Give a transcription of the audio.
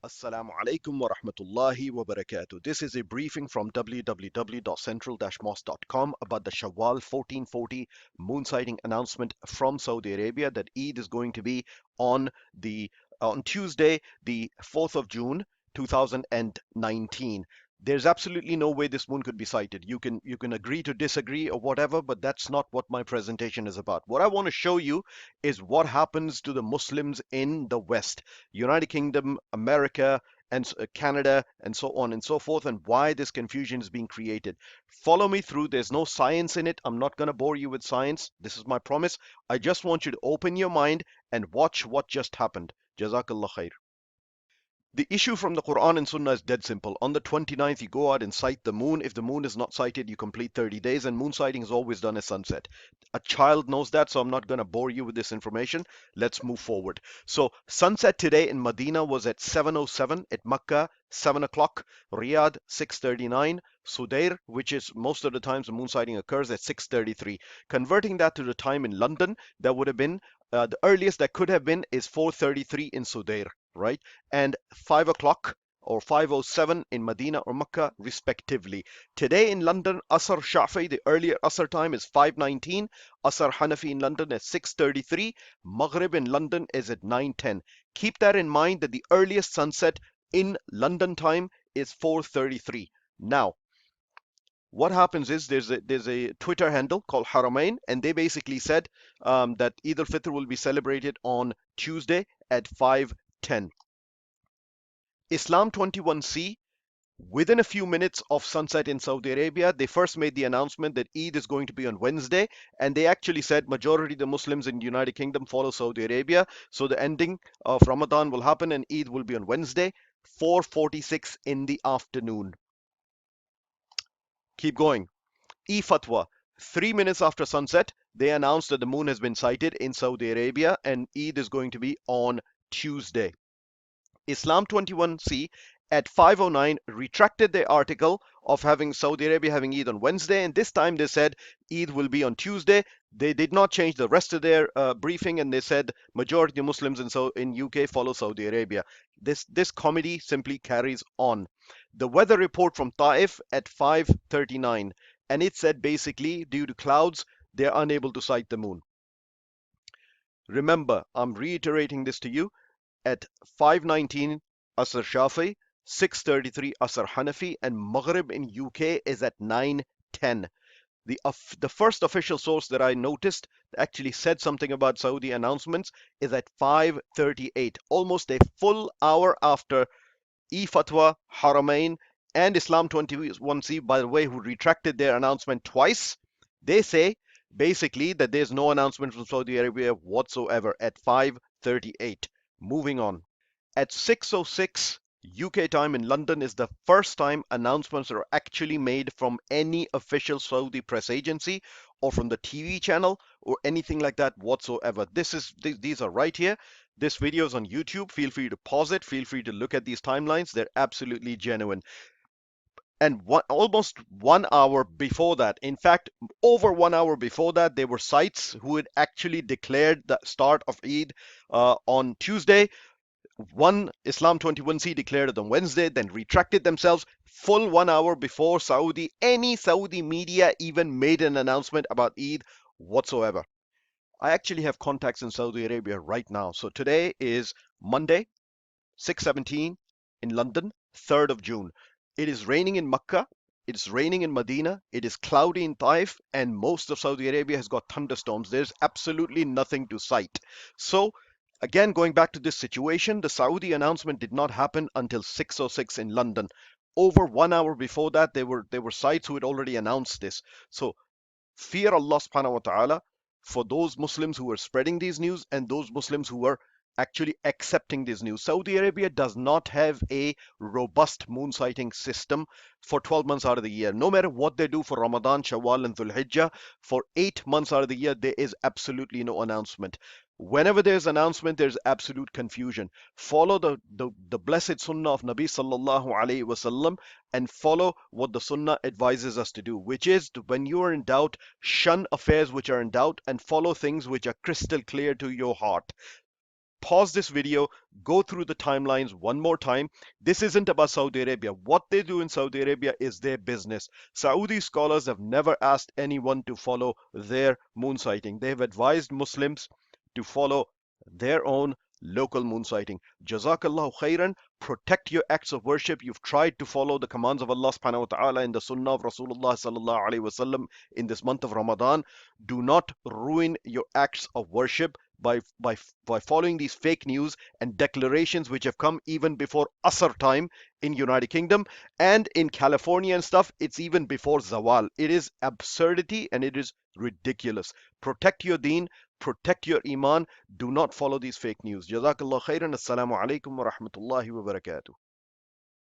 Assalamu alaikum wa rahmatullahi wa barakatuh. This is a briefing from www.central-mosque.com about the Shawwal 1440 moon sighting announcement from Saudi Arabia that Eid is going to be on the on Tuesday, the 4th of June, 2019. There's absolutely no way this moon could be sighted. You can agree to disagree or whatever, but that's not what my presentation is about. What I want to show you is what happens to the Muslims in the West. United Kingdom, America, and Canada, and so on and so forth, and why this confusion is being created. Follow me through. There's no science in it. I'm not going to bore you with science. This is my promise. I just want you to open your mind and watch what just happened. Jazakallah khair. The issue from the Quran and Sunnah is dead simple. On the 29th, you go out and sight the moon. If the moon is not sighted, you complete 30 days, and moon sighting is always done at sunset. A child knows that, so I'm not going to bore you with this information. Let's move forward. So, sunset today in Medina was at 7:07, at Makkah, 7 o'clock, Riyadh, 6:39, Sudair, which is most of the times the moon sighting occurs, at 6:33. Converting that to the time in London, that would have been the earliest that could have been is 4:33 in Sudair, right? And 5 o'clock or 5:07 in Medina or Mecca, respectively. Today in London, Asr Shafi, the earlier Asr time is 5:19. Asr Hanafi in London is 6:33. Maghrib in London is at 9:10. Keep that in mind that the earliest sunset in London time is 4:33. Now, what happens is there's a Twitter handle called Haramain, and they basically said that Eid al-Fitr will be celebrated on Tuesday at 5:10. Islam 21C, within a few minutes of sunset in Saudi Arabia, they first made the announcement that Eid is going to be on Wednesday, and they actually said majority of the Muslims in the United Kingdom follow Saudi Arabia, so the ending of Ramadan will happen and Eid will be on Wednesday, 4:46 in the afternoon. Keep going. E-Fatwa. 3 minutes after sunset, they announced that the moon has been sighted in Saudi Arabia and Eid is going to be on Tuesday. Islam 21C at 5:09 retracted their article of having Saudi Arabia having Eid on Wednesday, and this time they said Eid will be on Tuesday. They did not change the rest of their briefing, and they said majority of Muslims in UK follow Saudi Arabia. This comedy simply carries on. The weather report from Taif at 5:39, and it said basically due to clouds they're unable to sight the moon. Remember, I'm reiterating this to you. At 5:19 Asr Shafi, 6:33 Asr Hanafi, and Maghrib in UK is at 9:10. The first official source that I noticed that actually said something about Saudi announcements is at 5:38, almost a full hour after E-Fatwa, Haramain, and Islam 21C, by the way, who retracted their announcement twice. They say basically that there's no announcement from Saudi Arabia whatsoever at 5:38. Moving on. At 6:06 UK time in London is the first time announcements are actually made from any official Saudi press agency or from the TV channel or anything like that whatsoever. These are right here. This video is on YouTube. Feel free to pause it. Feel free to look at these timelines. They're absolutely genuine. And almost 1 hour before that, in fact, over 1 hour before that, there were sites who had actually declared the start of Eid on Tuesday. One, Islam 21C declared it on Wednesday, then retracted themselves full 1 hour before any Saudi media even made an announcement about Eid whatsoever. I actually have contacts in Saudi Arabia right now. So today is Monday, 6:17 in London, 3rd of June. It is raining in Makkah, it's raining in Medina, it is cloudy in Taif, and most of Saudi Arabia has got thunderstorms. There's absolutely nothing to sight. So, again, going back to this situation, the Saudi announcement did not happen until 6:06 in London. Over 1 hour before that, there were sites who had already announced this. So, fear Allah subhanahu wa ta'ala for those Muslims who are spreading these news and those Muslims who are actually accepting this news. Saudi Arabia does not have a robust moon sighting system for 12 months out of the year. No matter what they do for Ramadan, Shawwal, and Dhul Hijjah, for 8 months out of the year, there is absolutely no announcement. Whenever there's announcement, there's absolute confusion. Follow the blessed sunnah of Nabi sallallahu alaihi wasallam and follow what the sunnah advises us to do, which is when you are in doubt, shun affairs which are in doubt and follow things which are crystal clear to your heart. pause this video, go through the timelines one more time. This isn't about Saudi Arabia. What they do in Saudi Arabia is their business. Saudi scholars have never asked anyone to follow their moon sighting. They've advised Muslims to follow their own local moon sighting. Jazakallahu khairan. Protect your acts of worship. You've tried to follow the commands of Allah subhanahu wa ta'ala in the sunnah of Rasulullah sallallahu alaihi wasallam in this month of Ramadan. Do not ruin your acts of worship by following these fake news and declarations which have come even before Asr time in United Kingdom and in California and stuff. It's even before Zawal. It is absurdity and it is ridiculous. Protect your deen, protect your iman. Do not follow these fake news. Jazakallah khairan. Assalamu alaikum wa rahmatullahi wa barakatuh.